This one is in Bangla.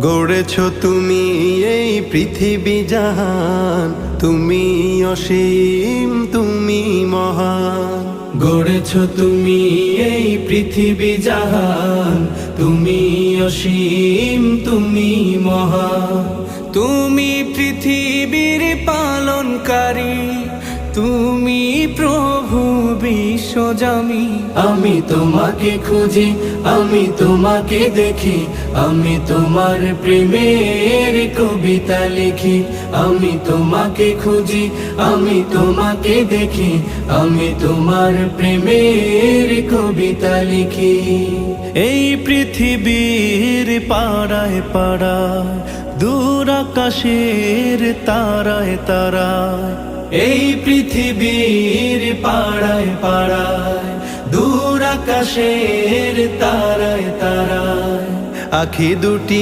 গড়েছ তুমি এই পৃথিবী জাহান, তুমি অসীম তুমি মহান। গড়েছ তুমি এই পৃথিবী জাহান, তুমি অসীম তুমি মহান। তুমি পৃথিবীর পালনকারী, তুমি প্রভু বিশ্বজামি। আমি তোমাকে খুঁজি, আমি তোমাকে দেখি, আমি তোমার প্রেমের কবিতা লিখি। আমি তোমাকে খুঁজি, আমি তোমাকে দেখি, আমি তোমার প্রেমের কবিতা লিখি। এই পৃথিবীর পাড়ায় পাড়ায়, দূর আকাশের তারায় তারায়, এই পৃথিবীর পাড়ায় পাড়ায়, দূর আকাশের তারায় তারায়, আখি দুটি